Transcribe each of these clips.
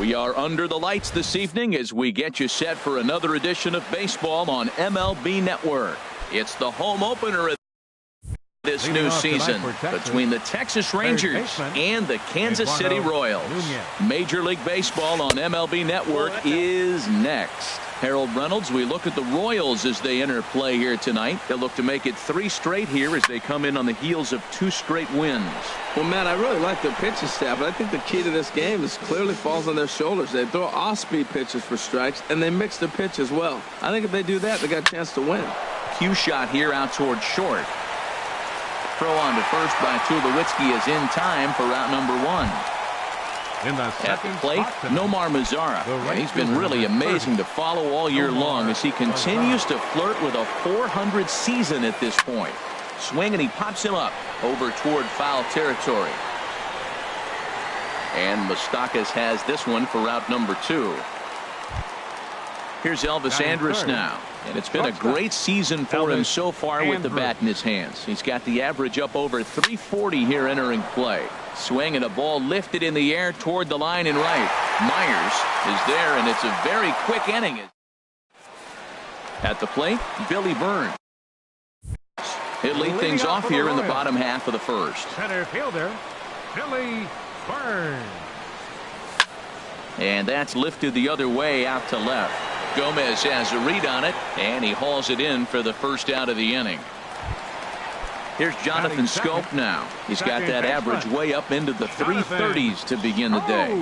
We are under the lights this evening as we get you set for another edition of baseball on MLB Network. It's the home opener of this new season between the Texas Rangers and the Kansas City Royals. Major League Baseball on MLB Network is next. Harold Reynolds, we look at the Royals as they enter play here tonight. They'll look to make it 3 straight here as they come in on the heels of 2 straight wins. Well, Matt, I really like their pitching staff, but I think the key to this game is clearly falls on their shoulders. They throw off-speed pitches for strikes, and they mix their pitch as well. I think if they do that, they got a chance to win. Cue shot here out toward short. Throw on to first by Tulowitzki is in time for route number 1. At the plate, Nomar Mazara. He's been really amazing to follow all year long as he continues to flirt with a .400 season at this point. Swing and he pops him up over toward foul territory. And Moustakas has this one for route number 2. Here's Elvis Andrus now. And it's been a great season for him so far with the bat in his hands. He's got the average up over 340 here entering play. Swing and a ball lifted in the air toward the line and right. Myers is there, and it's a very quick inning. At the plate, Billy Burns. He'll lead things off here in the bottom half of the first. Center fielder, Billy Burns. And that's lifted the other way out to left. Gomez has a read on it, and he hauls it in for the first out of the inning. Here's Jonathan Scope now. He's got that average way up into the 330s to begin the day.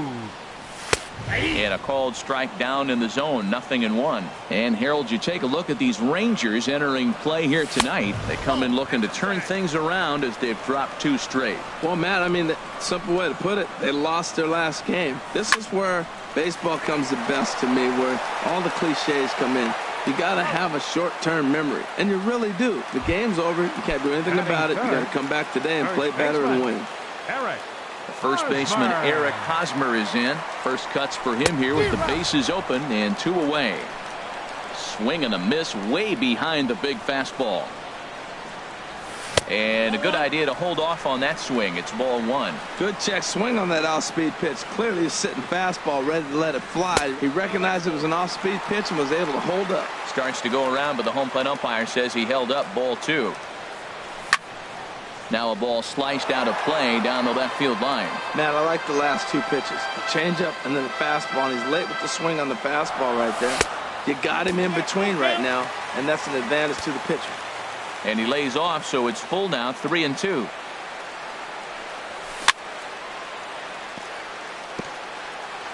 And a called strike down in the zone, 0-1. And Harold, you take a look at these Rangers entering play here tonight. They come in looking to turn things around as they've dropped 2 straight. Well, Matt, I mean, the simple way to put it, they lost their last game. This is where baseball comes the best to me, where all the cliches come in. You got to have a short-term memory, and you really do. The game's over. You can't do anything about it. You got to come back today and play better and win. The first baseman Eric Hosmer is in. First cuts for him here with the bases open and 2 away. Swing and a miss way behind the big fastball. And a good idea to hold off on that swing. It's ball 1. Good check swing on that off-speed pitch. Clearly he's sitting fastball ready to let it fly. He recognized it was an off-speed pitch and was able to hold up. Starts to go around, but the home plate umpire says he held up. Ball 2. Now a ball sliced out of play down the left field line. Matt, I like the last 2 pitches. The changeup and then the fastball. And he's late with the swing on the fastball right there. You got him in between right now, and that's an advantage to the pitcher. And he lays off, so it's full now, 3-2.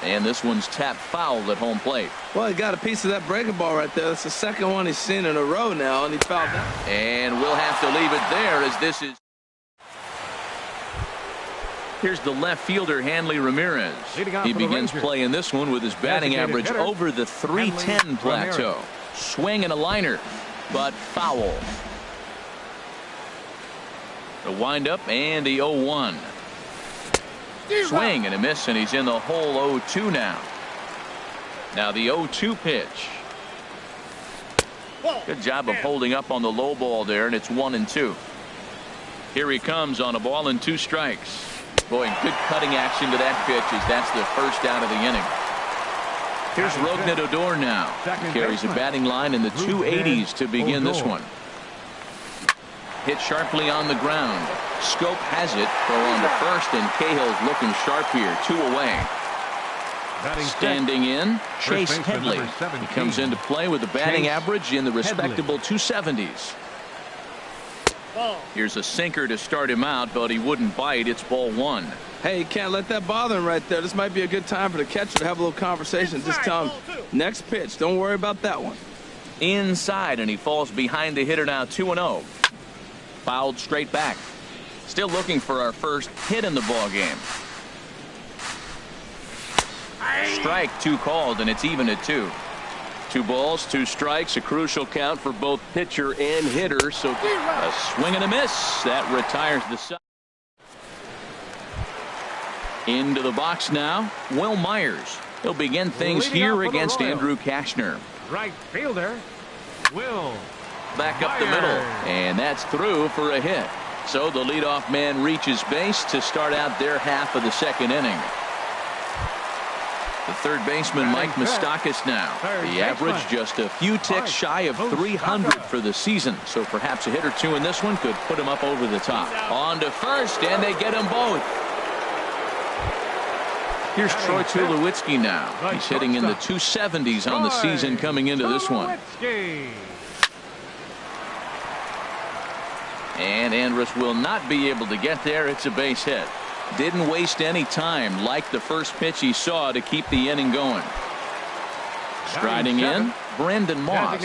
And this one's tapped foul at home plate. Well, he got a piece of that breaking ball right there. That's the second one he's seen in a row now, and he fouled that. And we'll have to leave it there as this is. Here's the left fielder, Hanley Ramirez. He begins playing this one with his batting average over the 310 plateau. Swing and a liner, but foul. The windup and the 0-1. Swing and a miss, and he's in the hole 0-2 now. Now the 0-2 pitch. Good job of holding up on the low ball there, and it's 1-2. Here he comes on a ball and 2 strikes. Boy, good cutting action to that pitch as that's the first out of the inning. Here's Rougned Odor now. Carries a batting line in the 280s to begin this one. Hit sharply on the ground. Scope has it. Throw on to first, and Cahill's looking sharp here. 2 away. Standing in, Chase Headley. He comes into play with a batting average in the respectable 270s. Here's a sinker to start him out, but he wouldn't bite. It's ball 1. Hey, you can't let that bother him right there. This might be a good time for the catcher to have a little conversation. Just tell him, next pitch. Don't worry about that one. Inside, and he falls behind the hitter now, 2-0. Fouled straight back. Still looking for our first hit in the ball game. Strike 2 called, and it's even at 2. 2 balls, 2 strikes, a crucial count for both pitcher and hitter. So a swing and a miss that retires the side. Into the box now, Will Myers. He'll begin things here against Andrew Kashner. Right fielder, Will. Back up the middle, and that's through for a hit. So the leadoff man reaches base to start out their half of the second inning. The third baseman, Mike Moustakas now. The average just a few ticks shy of 300 for the season. So perhaps a hit or two in this one could put him up over the top. On to first, and they get them both. Here's Troy Tulowitzki now. He's hitting in the 270s on the season coming into this one. And Andrus will not be able to get there. It's a base hit. Didn't waste any time like the first pitch he saw to keep the inning going. Striding in, Brandon Moss.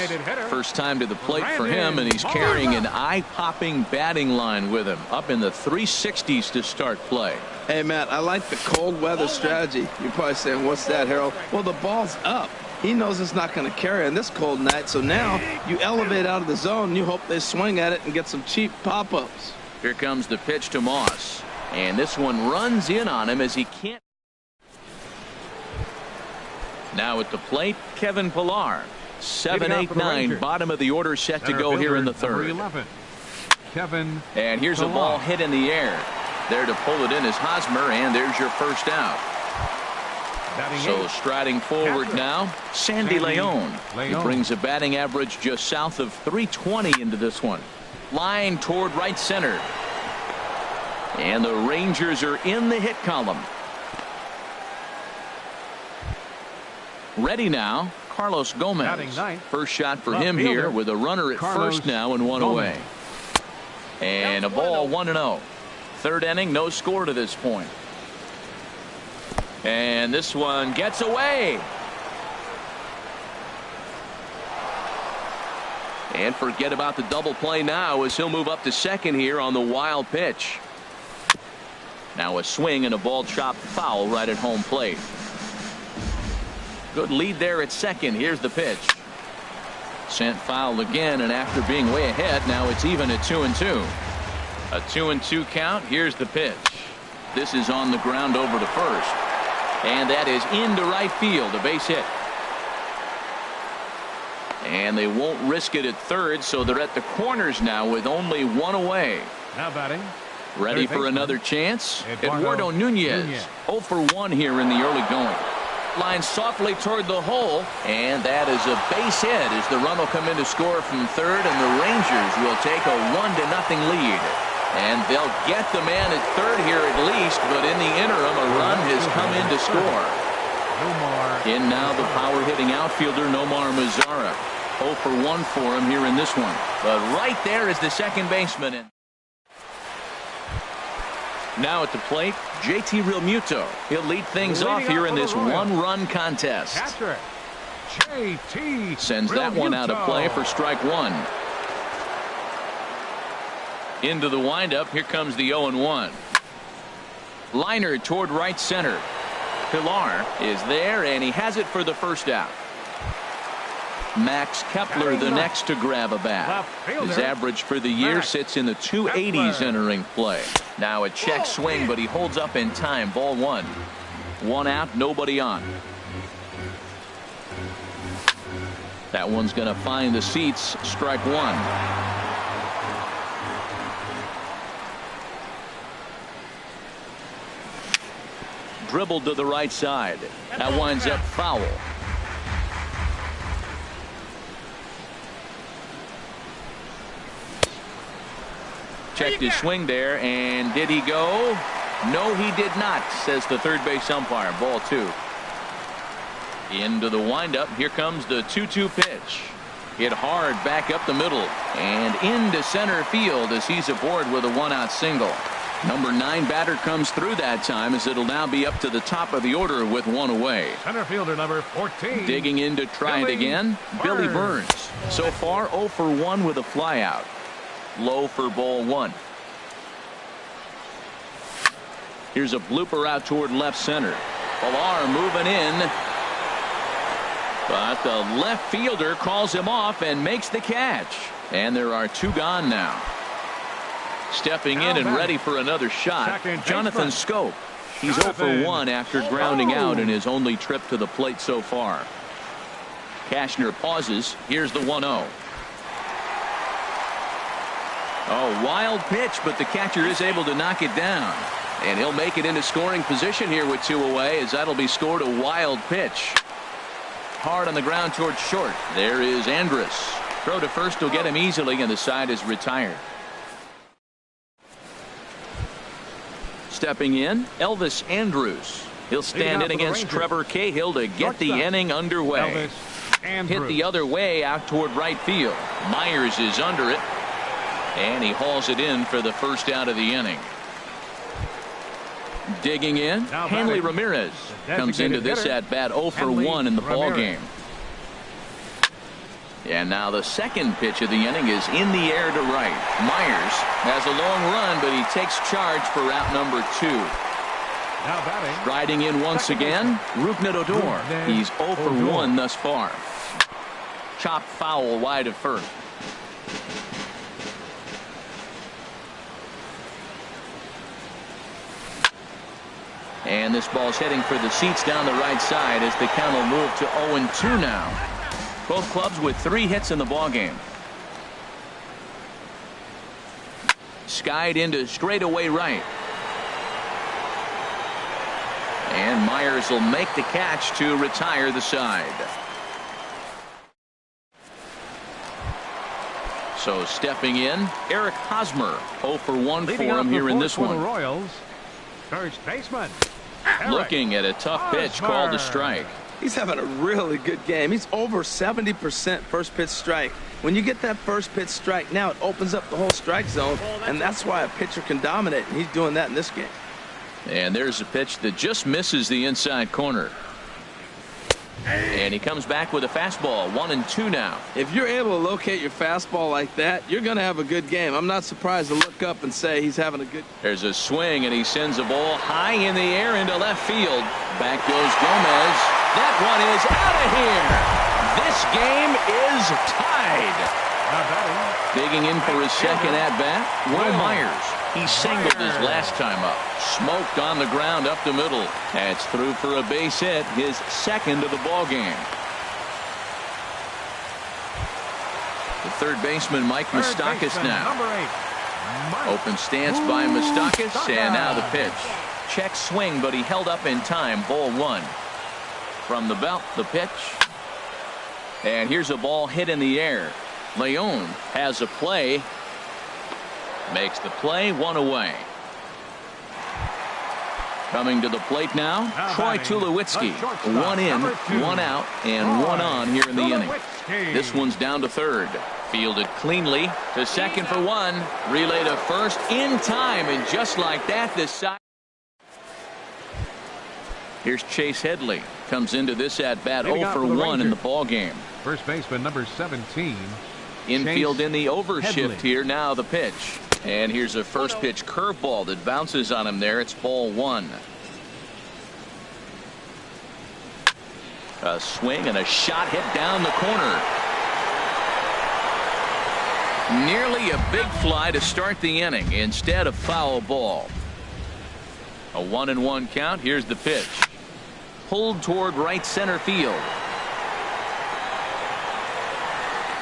First time to the plate for him, and he's carrying an eye-popping batting line with him. Up in the 360s to start play. Hey, Matt, I like the cold weather strategy. You're probably saying, what's that, Harold? Well, the ball's up. He knows it's not going to carry on this cold night, so now you elevate out of the zone, and you hope they swing at it and get some cheap pop-ups. Here comes the pitch to Moss. And this one runs in on him as he can't. Now at the plate, Kevin Pillar. 7, 8, 9, bottom of the order set to go here in the third. 11. Kevin and here's a ball hit in the air. There to pull it in is Hosmer, and there's your first out. So striding forward now, Sandy Leon. He brings a batting average just south of 320 into this one. Line toward right center. And the Rangers are in the hit column. Ready now, Carlos Gomez. First shot for him here with a runner at first now and one away. And a ball 1-0. Third inning, no score to this point. And this one gets away. And forget about the double play now as he'll move up to second here on the wild pitch. Now a swing and a ball chopped foul right at home plate. Good lead there at second. Here's the pitch. Sent foul again, and after being way ahead, now it's even at 2-2. A 2-2 count. Here's the pitch. This is on the ground over to first. And that is into right field. A base hit. And they won't risk it at third, so they're at the corners now with only one away. Now batting. Ready for another chance? Eduardo Nunez. 0 for 1 here in the early going. Line softly toward the hole, and that is a base hit as the run will come in to score from third, and the Rangers will take a 1-0 lead. And they'll get the man at third here at least, but in the interim a run has come in to score. In now the power hitting outfielder Nomar Mazara. 0 for 1 for him here in this one. But right there is the second baseman. Now at the plate, JT Realmuto. He'll lead things off here in this one-run contest. Sends that one out of play for strike one. Into the windup. Here comes the 0-1. Liner toward right center. Pillar is there, and he has it for the first out. Max Kepler the next to grab a bat. His average for the year sits in the 280s entering play. Now a check swing, but he holds up in time. Ball one. One out, nobody on. That one's going to find the seats. Strike one. Dribbled to the right side. That winds up foul. Checked his swing there, and did he go? No, he did not, says the third base umpire. Ball two. Into the windup. Here comes the 2-2 pitch. Hit hard back up the middle and into center field as he's aboard with a one-out single. Number 9 batter comes through that time as it'll now be up to the top of the order with one away. Center fielder number 14. Digging in to try it again. Billy Burns. So far 0 for 1 with a flyout. Low for ball one. Here's a blooper out toward left center. Pillar moving in. But the left fielder calls him off and makes the catch. And there are 2 gone now. Stepping in and ready for another shot, Jonathan Scope. He's 0 for 1 after grounding out in his only trip to the plate so far. Cashner pauses. Here's the 1-0. Oh, wild pitch, but the catcher is able to knock it down. And he'll make it into scoring position here with 2 away, as that'll be scored a wild pitch. Hard on the ground towards short. There is Andrus. Throw to first will get him easily, and the side is retired. Stepping in, Elvis Andrus. He'll stand in against Trevor Cahill to get the inning underway. Hit the other way out toward right field. Myers is under it, and he hauls it in for the first out of the inning. Digging in, Hanley Ramirez comes into this at bat 0 for 1 in the ball game. And now the second pitch of the inning is in the air to right. Myers has a long run, but he takes charge for out number 2. Now batting. Striding in once again, Rougned Odor. He's 0 for 1 thus far. Chopped foul wide of first. And this ball's heading for the seats down the right side as the count will move to 0-2 now. Both clubs with 3 hits in the ballgame. Skied into straightaway right. And Myers will make the catch to retire the side. So stepping in, Eric Hosmer. 0 for 1 for him here in this one. The Royals, first baseman. Looking at a tough pitch called a strike. He's having a really good game. He's over 70% first pitch strike. When you get that first pitch strike, now it opens up the whole strike zone, and that's why a pitcher can dominate, and he's doing that in this game. And there's a pitch that just misses the inside corner. And he comes back with a fastball. 1-2 now. If you're able to locate your fastball like that, you're going to have a good game. I'm not surprised to look up and say he's having a good. There's a swing, and he sends a ball high in the air into left field. Back goes Gomez. That one is out of here. This game is tied. Digging in for his second at bat, Will Myers. He singled his last time up. Smoked on the ground up the middle. That's through for a base hit, his second of the ball game. The third baseman, Mike Moustakas now. Open stance by Moustakas, and now the pitch. Check swing, but he held up in time. Ball 1. From the belt, the pitch. And here's a ball hit in the air. Leon has a play. Makes the play, 1 away. Coming to the plate now, Troy Tulowitzki. 1 in, 1 out, and 1 on here in the inning. This one's down to third. Fielded cleanly to second for 1. Relay to first in time, and just like that, this side. Here's Chase Headley. Comes into this at bat 0 for 1 in the ball game. First baseman number 17. Infield in the overshift here. Now the pitch. And here's a first pitch curveball that bounces on him there. It's ball 1. A swing and a shot hit down the corner. Nearly a big fly to start the inning. Instead, a foul ball. A 1-1 count. Here's the pitch. Pulled toward right center field.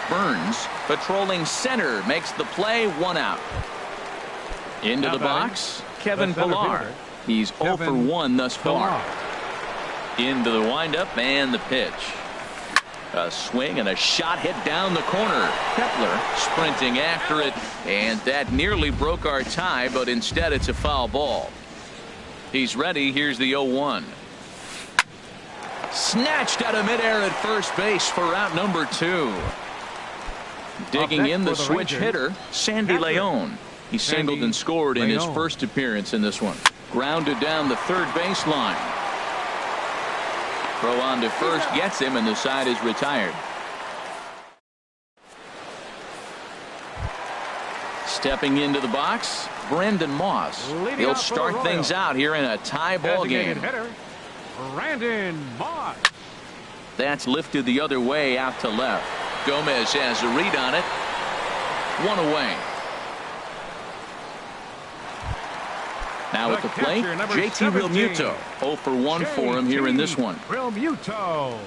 Burns patrolling center makes the play. 1 out. Into the box, Kevin Pillar. He's 0 for 1 thus far. Into the windup and the pitch. A swing and a shot hit down the corner. Kepler sprinting after it, and that nearly broke our tie, but instead it's a foul ball. He's ready. Here's the 0-1. Snatched out of midair at first base for out number 2. Digging in the switch hitter, Sandy Leon. He singled and scored in his first appearance in this one. Grounded down the third baseline. Throw on to first gets him, and the side is retired. Stepping into the box, Brandon Moss. He'll start things out here in a tie ball game. Brandon Moss. That's lifted the other way out to left. Gomez has a read on it. 1 away. Now at the plate, JT Realmuto. 0 for 1 for him here in this one. Realmuto.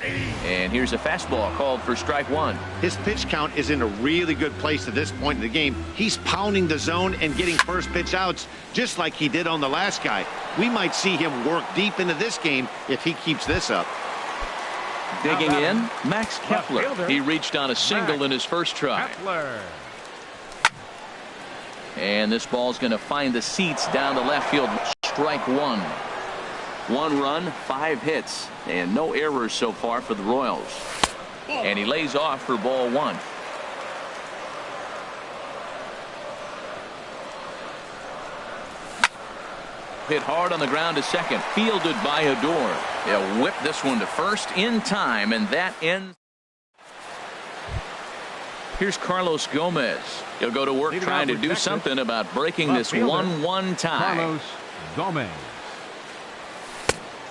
And here's a fastball called for strike one. His pitch count is in a really good place at this point in the game. He's pounding the zone and getting first pitch outs just like he did on the last guy. We might see him work deep into this game if he keeps this up. Digging in, Max Kepler. He reached on a single in his first try. And this ball's going to find the seats down the left field. Strike one. 1 run, 5 hits, and no errors so far for the Royals. And he lays off for ball 1. Hit hard on the ground to second, fielded by Adore. They'll whip this one to first in time, and that ends. Here's Carlos Gomez. He'll go to work trying to do something about breaking this 1-1 tie. Carlos Gomez.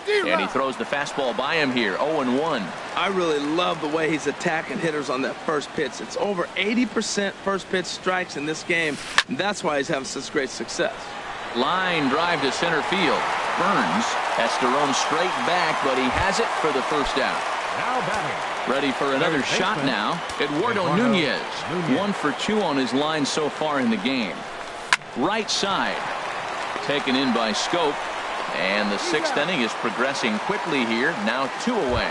And he throws the fastball by him here. 0-1. I really love the way he's attacking hitters on that first pitch. It's over 80% first pitch strikes in this game, and that's why he's having such great success. Line drive to center field. Burns has to roam straight back, but he has it for the first out. Now batting. Ready for another shot now. Eduardo Nunez. 1 for 2 on his line so far in the game. Right side. Taken in by Scope. And the 6th inning is progressing quickly here. Now 2 away.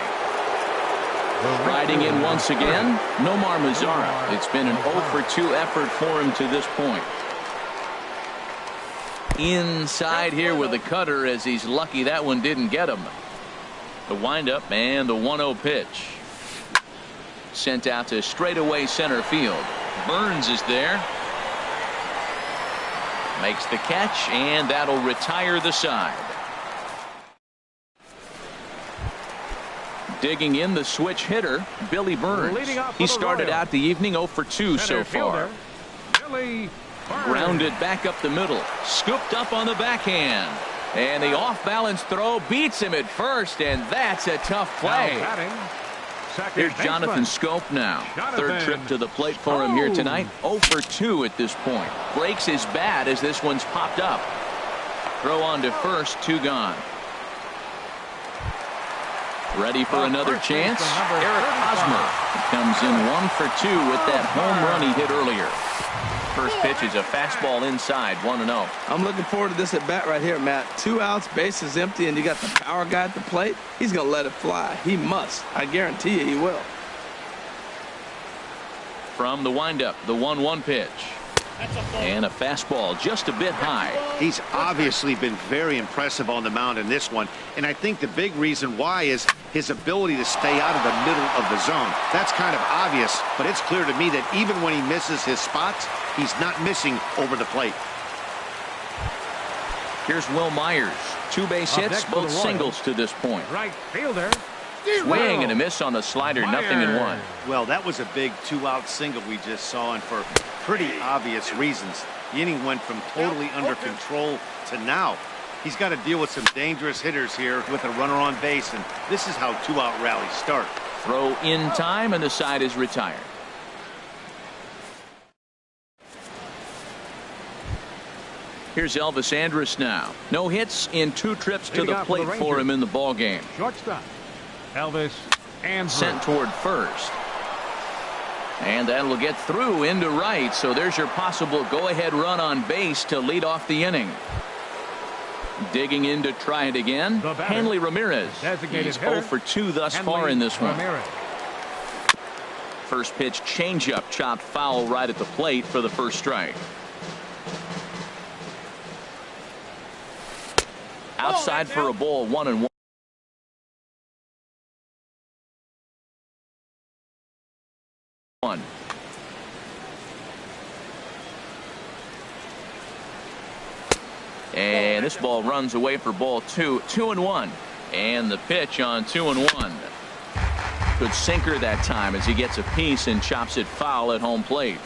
Riding in once again, Nomar Mazara. It's been an 0 for 2 effort for him to this point. Inside here with the cutter, as he's lucky that one didn't get him. The windup and the 1-0 pitch. Sent out to straightaway center field. Burns is there. Makes the catch, and that'll retire the side. Digging in, the switch hitter, Billy Burns. He started out the evening 0 for 2 so far. Billy Burns. Grounded back up the middle. Scooped up on the backhand. And the off-balance throw beats him at first, and that's a tough play. Here's Jonathan Scope now. Third trip to the plate for him here tonight. 0 for 2 at this point. Breaks his bat as this one's popped up. Throw on to first, 2 gone. Ready for another chance? Eric Hosmer comes in 1 for 2 with that home run he hit earlier. First pitch is a fastball inside, 1-0. I'm looking forward to this at bat right here, Matt. 2 outs, bases empty, and you got the power guy at the plate. He's going to let it fly. He must. I guarantee you he will. From the windup, the 1-1 pitch. And a fastball just a bit high. He's obviously been very impressive on the mound in this one, and I think the big reason why is his ability to stay out of the middle of the zone. That's kind of obvious, but it's clear to me that even when he misses his spots, he's not missing over the plate. Here's Will Myers. 2 base hits, both singles to this point. Right fielder. Swing and a miss on the slider, nothing in 1. Well, that was a big 2-out single we just saw, and for pretty obvious reasons. The inning went from totally under control to now. He's got to deal with some dangerous hitters here with a runner on base, and this is how 2-out rallies start. Throw in time, and the side is retired. Here's Elvis Andrus now. No hits in 2 trips to the plate for him in the ball game. Shortstop Elvis Andrus. Sent toward first. And that'll get through into right. So there's your possible go-ahead run on base to lead off the inning. Digging in to try it again. Hanley Ramirez. He's 0 for 2 thus far in this one. First pitch changeup chopped foul right at the plate for the first strike. Outside for a ball, 1-1. And this ball runs away for ball 2. 2-1. And the pitch on 2-1. Good sinker that time as he gets a piece and chops it foul at home plate.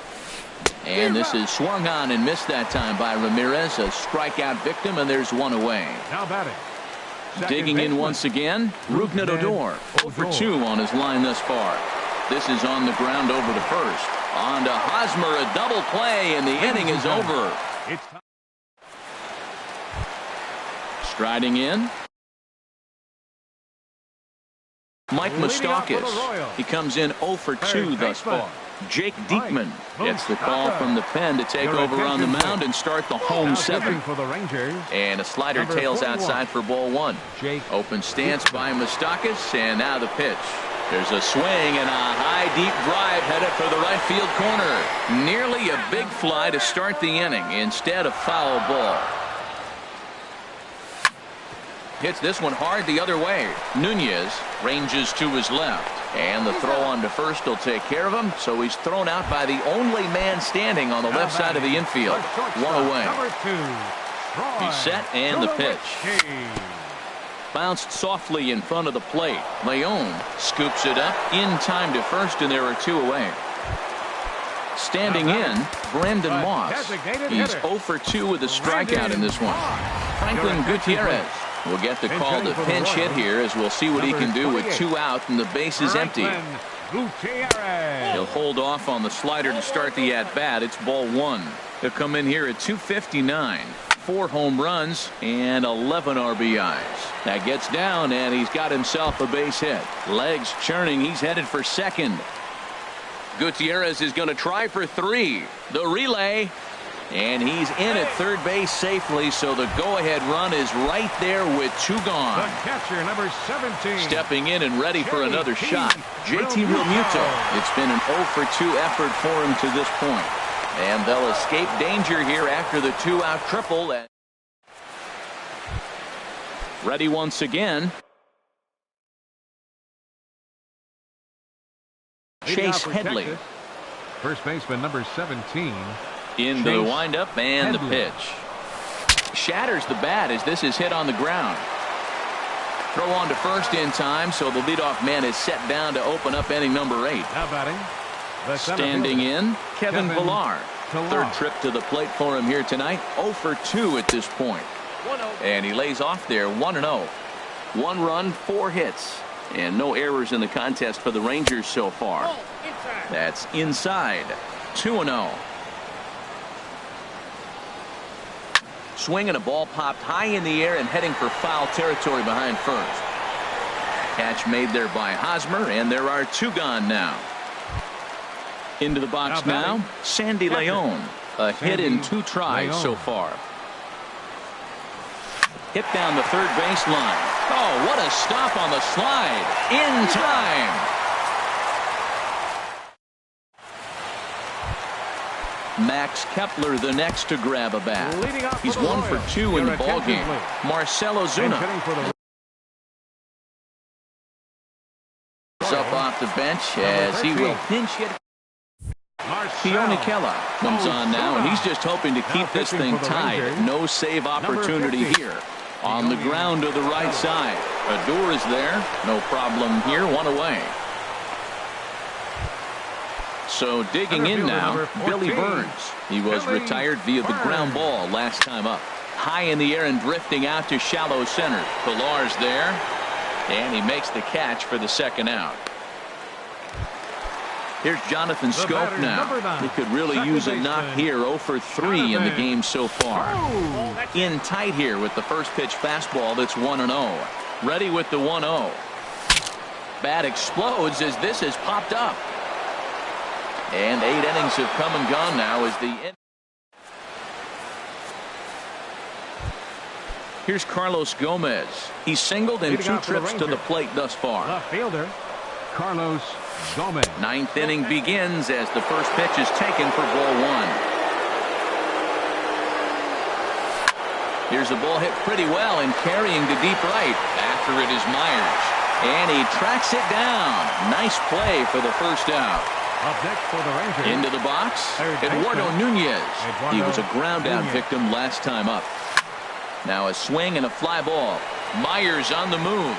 And this is swung on and missed that time by Ramirez. A strikeout victim, and there's 1 away. Now batting. Digging in once again, Rougned Odor. 0 for 2 on his line thus far. This is on the ground over to first. On to Hosmer, a double play, and the inning is over. Striding in. Mike Moustakas. He comes in 0 for 2 thus far. Jake Diekman gets the call from the pen to take over on the mound and start the home 7. And a slider tails outside for ball 1. Open stance by Moustakas, and now the pitch. There's a swing and a high deep drive headed for the right field corner. Nearly a big fly to start the inning instead of foul ball. Hits this one hard the other way. Nunez ranges to his left. And the throw on to first will take care of him. So he's thrown out by the only man standing on the left side of the infield. 1 away. He's set and the pitch. Bounced softly in front of the plate. Leon scoops it up in time to first, and there are 2 away. Standing in, Brandon Moss. He's 0 for 2 with a strikeout in this one. Franklin Gutierrez will get the call to pinch hit here, as we'll see what he can do with 2 out and the base is empty. He'll hold off on the slider to start the at-bat. It's ball 1. He'll come in here at 259. 4 home runs and 11 RBIs. That gets down, and he's got himself a base hit. Legs churning. He's headed for second. Gutierrez is going to try for 3. The relay. And he's in at third base safely, so the go-ahead run is right there with 2 gone. The catcher, number 17. Stepping in and ready for another shot, JT Realmuto. It's been an 0 for 2 effort for him to this point. And they'll escape danger here after the 2-out triple. Ready once again. Chase Headley. First baseman number 17. Into the windup and the pitch. Shatters the bat as this is hit on the ground. Throw on to first in time, so the leadoff man is set down to open up inning number 8. Now batting. Standing in, Kevin Pillar. Third trip to the plate for him here tonight. 0 for 2 at this point. And he lays off there 1-0. 1 run, 4 hits. And no errors in the contest for the Rangers so far. That's inside. 2-0. Swing and a ball popped high in the air and heading for foul territory behind first. Catch made there by Hosmer, and there are 2 gone now. Into the box now, Sandy Leon. A hit in 2 tries so far. Hit down the third baseline. Oh, what a stop on the slide. In time. Max Kepler the next to grab a bat. He's 1 for 2 in the ballgame. Marcell Ozuna is up off the bench as he will pinch hit. Keone Kela comes on now, and he's just hoping to keep this thing tied. No save opportunity here. On the ground to the right side. Odor is there. No problem here. 1 away. So digging in now, Billy Burns. He was retired via the ground ball last time up. High in the air and drifting out to shallow center. Pillar's there, and he makes the catch for the 2nd out. Here's Jonathan Scope now. He could really use a knock here. 0 for 3 in the game so far. In tight here with the first pitch fastball. That's 1-0. Ready with the 1-0. Bat explodes as this has popped up. And 8 innings have come and gone now as the Here's Carlos Gomez. He's singled in 2 trips to the plate thus far. Left fielder Carlos Gomez. 9th inning begins as the first pitch is taken for ball 1. Here's a ball hit pretty well and carrying to deep right. After it is Myers. And he tracks it down. Nice play for the first out. Up next for the Rangers. Into the box, Eduardo Nunez. He was a ground out victim last time up. Now a swing and a fly ball. Myers on the move.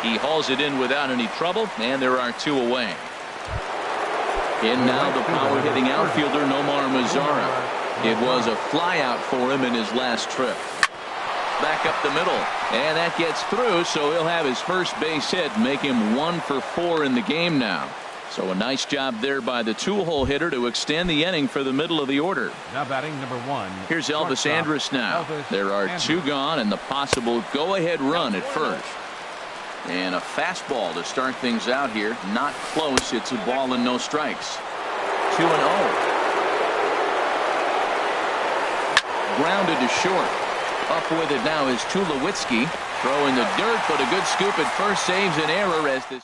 He hauls it in without any trouble, and there are 2 away. In now the power hitting outfielder Nomar Mazara. It was a fly out for him in his last trip. Back up the middle, and that gets through, so he'll have his first base hit, make him 1 for 4 in the game now. So a nice job there by the 2-hole hitter to extend the inning for the middle of the order. Now batting number 1. Here's Elvis Andrus now. There are 2 gone and the possible go-ahead run at first. And a fastball to start things out here. Not close. It's a ball and no strikes. 2-0. Grounded to short. Up with it now is Tulowitzki. Throw in the dirt, but a good scoop at first. Saves an error as this.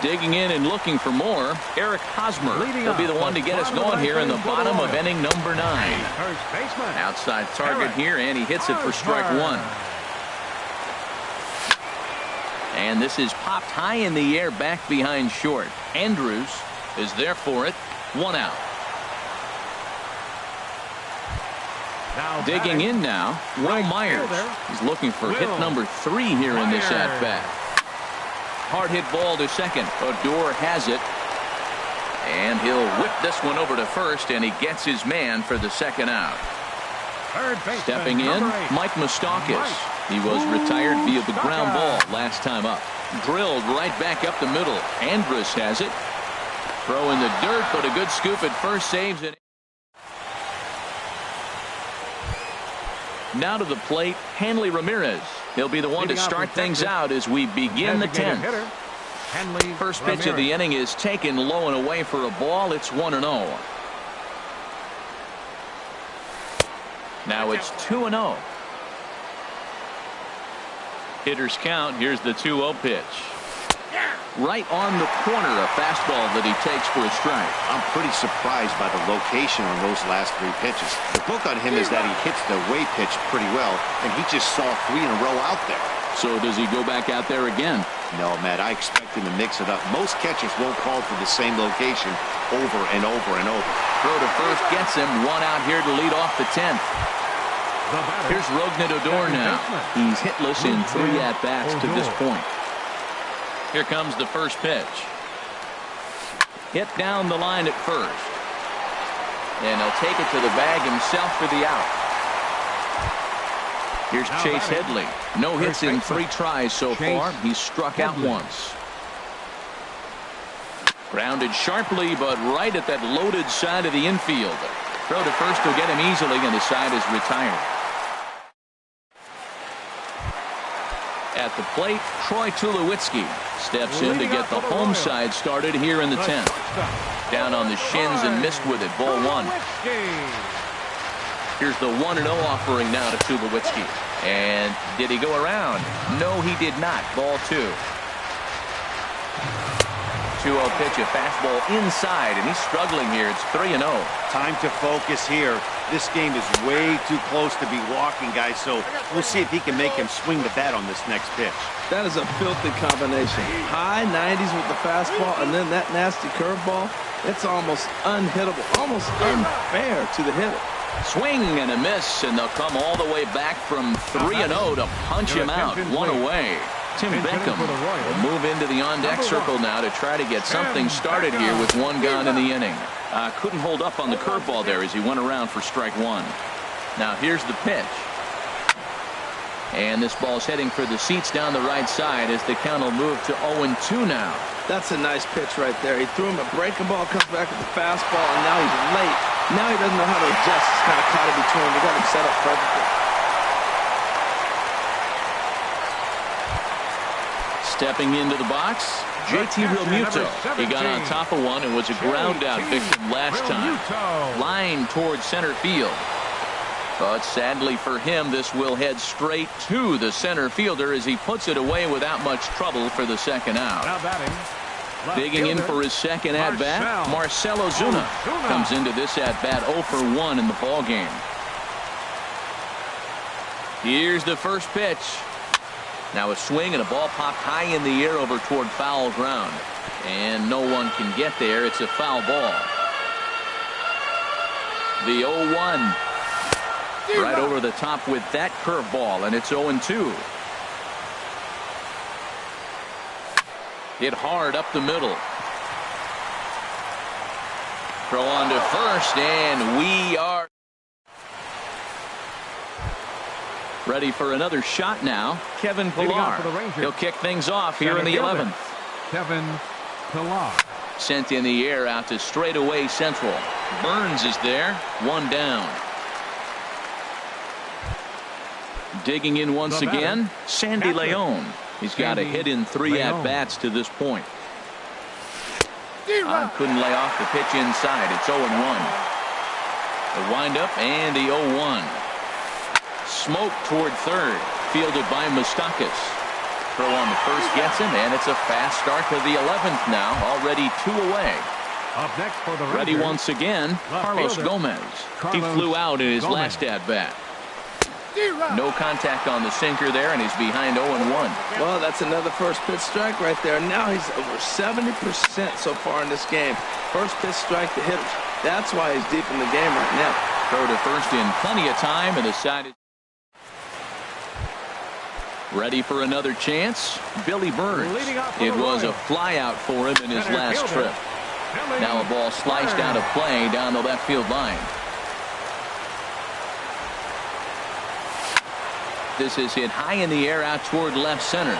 Digging in and looking for more. Eric Hosmer. He'll be the one to get us going here in the bottom of inning number 9. Outside target here, and he hits it for strike 1. And this is popped high in the air back behind short. Andrews is there for it. 1 out. Digging in now, Will Myers. He's looking for hit number 3 here in this at-bat. Hard hit ball to second. Odor has it. And he'll whip this one over to first, and he gets his man for the second out. Stepping in, Mike Moustakas. He was retired via the ground ball last time up. Drilled right back up the middle. Andrus has it. Throw in the dirt, but a good scoop at first. Saves it. Now to the plate, Hanley Ramirez. He'll be the one to start things out as we begin the 10th. First pitch of the inning is taken low and away for a ball. It's 1-0. Now it's 2-0. Hitters count. Here's the 2-0 pitch. Right on the corner, a fastball that he takes for a strike. I'm pretty surprised by the location on those last 3 pitches. The book on him is that he hits the way pitch pretty well, and he just saw 3 in a row out there. So does he go back out there again? No, Matt, I expect him to mix it up. Most catchers won't call for the same location over and over and over. Throw to first gets him. 1 out here to lead off the 10th. Here's Rougned Odor now. He's hitless in 3 at-bats to this point. Here comes the first pitch. Hit down the line at first. And he'll take it to the bag himself for the out. Here's Chase Headley. No hits in 3 tries so far. He's struck out once. Grounded sharply, but right at that loaded side of the infield. Throw to first will get him easily, and the side is retired. At the plate, Troy Tulowitzki steps in to get the home side started here in the 10th. Down on the shins and missed with it. Ball 1. Here's the 1-0 offering now to Tulowitzki. And did he go around? No, he did not. Ball 2. 2-0 pitch, a fastball inside, and he's struggling here. It's 3-0. Time to focus here. This game is way too close to be walking, guys, so we'll see if he can make him swing the bat on this next pitch. That is a filthy combination. High 90s with the fastball, and then that nasty curveball. It's almost unhittable, almost unfair to the hitter. Swing and a miss, and they'll come all the way back from 3-0 to punch him out. 1 away. Tim Beckham will move into the on-deck circle now to try to get something started here with 1 gone in the inning. Couldn't hold up on the curveball there as he went around for strike 1. Now here's the pitch. And this ball's heading for the seats down the right side as the count will move to 0-2 now. That's a nice pitch right there. He threw him a breaking ball, comes back with the fastball, and now he's late. Now he doesn't know how to adjust. He's kind of caught in between. They got him set up perfectly. Stepping into the box, JT Realmuto. He got on top of one and was a ground out victim last time. Line towards center field. But sadly for him, this will head straight to the center fielder as he puts it away without much trouble for the second out. Digging in for his second at-bat, Marcell Ozuna comes into this at-bat 0 for 1 in the ballgame. Here's the first pitch. Now a swing and a ball popped high in the air over toward foul ground. And no one can get there. It's a foul ball. The 0-1. Right over the top with that curveball, and it's 0-2. Hit hard up the middle. Throw on to first, and we are ready for another shot now. Kevin Pillar. He'll kick things off here in the 11th. Kevin Pillar. Sent in the air out to straightaway central. Burns is there. 1 down. Digging in once again, Sandy Leon. He's got a hit in 3 at-bats to this point. Couldn't lay off the pitch inside. It's 0-1. The windup and the 0-1. Smoke toward third. Fielded by Moustakas. Throw on the first gets him, and it's a fast start to the 11th now. Already 2 away. Up next for the Ready Rangers, once again, Carlos Gomez. He flew out in his last at-bat. No contact on the sinker there, and he's behind 0-1. Well, that's another first pitch strike right there. Now he's over 70% so far in this game. First pitch strike to hitters. That's why he's deep in the game right now. Throw to first in plenty of time, and the side is ready for another chance. Billy Burns. It was a fly out for him in his last trip. Now a ball sliced out of play down the left field line. This is hit high in the air out toward left center.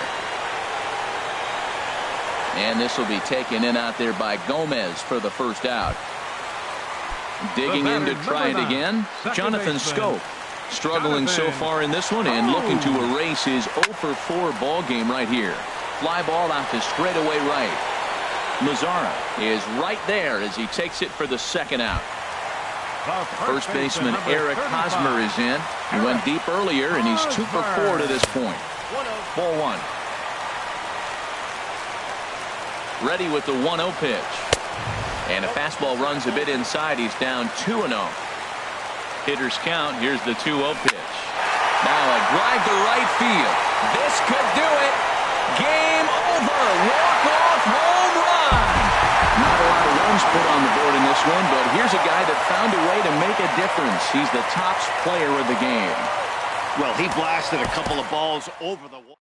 And this will be taken in out there by Gomez for the first out. Digging in to try it again, Jonathan Scope. Struggling so far in this one and looking to erase his 0-for-4 ball game right here. Fly ball out to straightaway right. Mazzara is right there as he takes it for the second out. First baseman Eric Hosmer is in. He went deep earlier, and he's 2-for-4 to this point. Ball 1. Ready with the 1-0 pitch. And a fastball runs a bit inside. He's down 2-0. Hitters count. Here's the 2-0 pitch. Now a drive to right field. This could do it. Game over. Walk-off home run. Not a lot of runs put on the board in this one, but here's a guy that found a way to make a difference. He's the top player of the game. Well, he blasted a couple of balls over the wall.